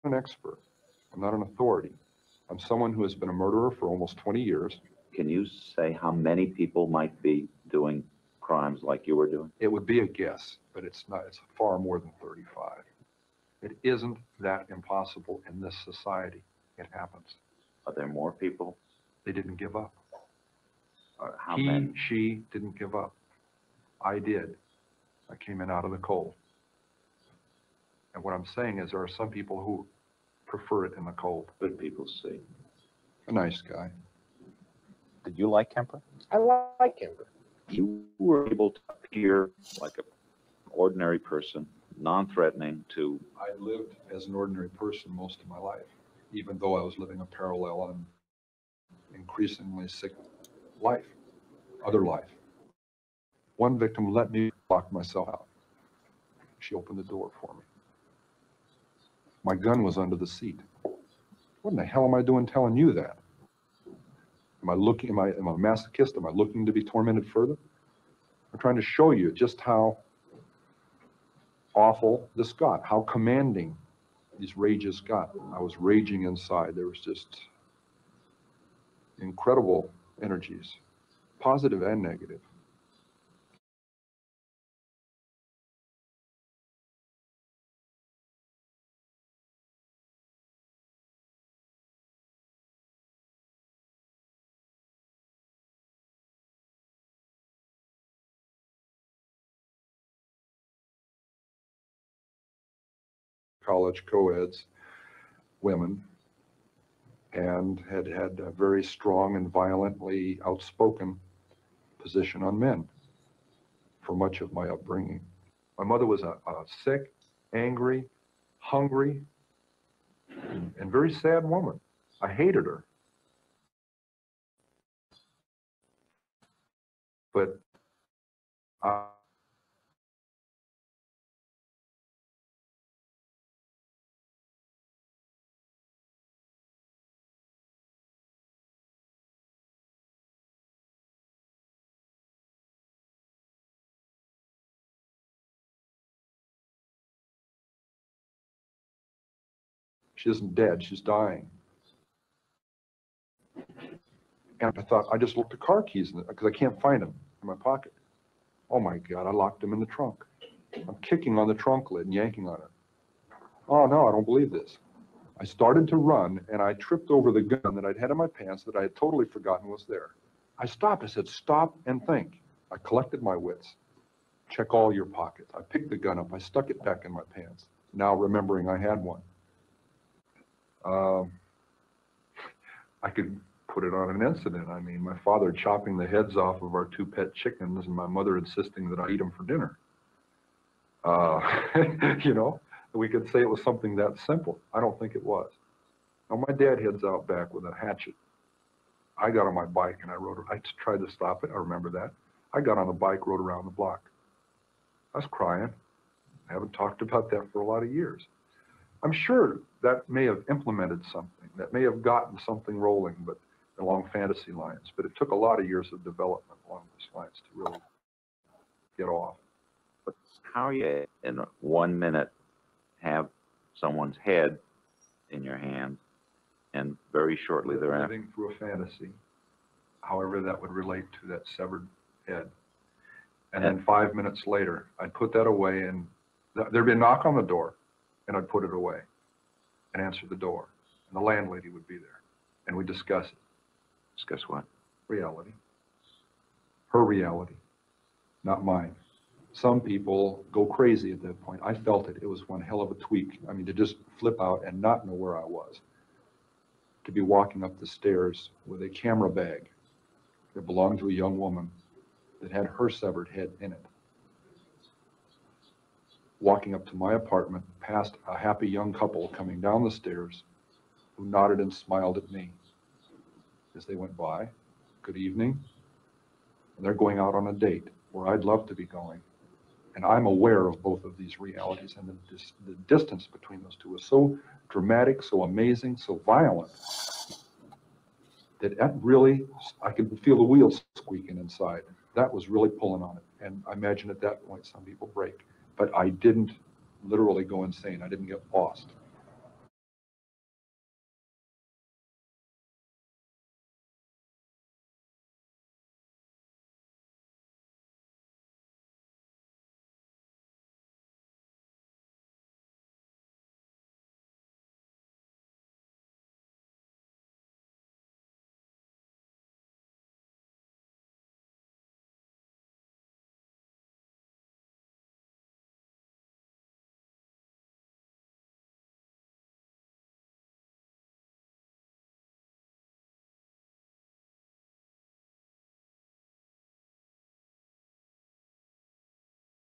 an expert. I'm not an authority. I'm someone who has been a murderer for almost 20 years. Can you say how many people might be doing crimes like you were doing? It would be a guess, but it's not. It's far more than 35. It isn't that impossible in this society. It happens. Are there more people? They didn't give up. How many? She didn't give up. I did. I came in out of the cold. And what I'm saying is there are some people who prefer it in the cold. Good people see. A nice guy. Did you like Kemper? I like Kemper. You were able to appear like an ordinary person, non-threatening to... I lived as an ordinary person most of my life, even though I was living a parallel and increasingly sick life, other life. One victim let me lock myself out. She opened the door for me. My gun was under the seat. What in the hell am I doing telling you that? Am I looking, am I a masochist? Am I looking to be tormented further? I'm trying to show you just how awful this got, how commanding these rages got. I was raging inside. There was just incredible energies, positive and negative. College co-eds, women, and had a very strong and violently outspoken position on men for much of my upbringing. My mother was a sick, angry, hungry, and very sad woman. I hated her. But she isn't dead, she's dying. And I thought, I just looked the car keys because I can't find them in my pocket. Oh my God, I locked them in the trunk. I'm kicking on the trunk lid and yanking on it. Oh no, I don't believe this. I started to run and I tripped over the gun that I'd had in my pants that I had totally forgotten was there. I stopped, I said, stop and think. I collected my wits. Check all your pockets. I picked the gun up, I stuck it back in my pants, now remembering I had one. I could put it on an incident. I mean, my father chopping the heads off of our 2 pet chickens and my mother insisting that I eat them for dinner. You know, we could say it was something that simple. I don't think it was. Now, my dad heads out back with a hatchet. I got on my bike and I tried to stop it. I remember that. I got on the bike, rode around the block. I was crying. I haven't talked about that for a lot of years. I'm sure that may have implemented something, that may have gotten something rolling, but along fantasy lines. But it took a lot of years of development along those lines to really get off. But how you, in 1 minute, have someone's head in your hand, and very shortly thereafter... Living through a fantasy, however that would relate to that severed head. And then 5 minutes later, I'd put that away, and there'd be a knock on the door, and I'd put it away and answer the door. And the landlady would be there, and we'd discuss it. Discuss what? Reality. Her reality, not mine. Some people go crazy at that point. I felt it. It was one hell of a tweak. I mean, to just flip out and not know where I was. To be walking up the stairs with a camera bag that belonged to a young woman that had her severed head in it. Walking up to my apartment past a happy young couple coming down the stairs who nodded and smiled at me as they went by. Good evening. And they're going out on a date where I'd love to be going. And I'm aware of both of these realities, and the distance between those two is so dramatic, so amazing, so violent, that really, I could feel the wheels squeaking inside. That was really pulling on it. And I imagine at that point some people break. But I didn't literally go insane. I didn't get lost.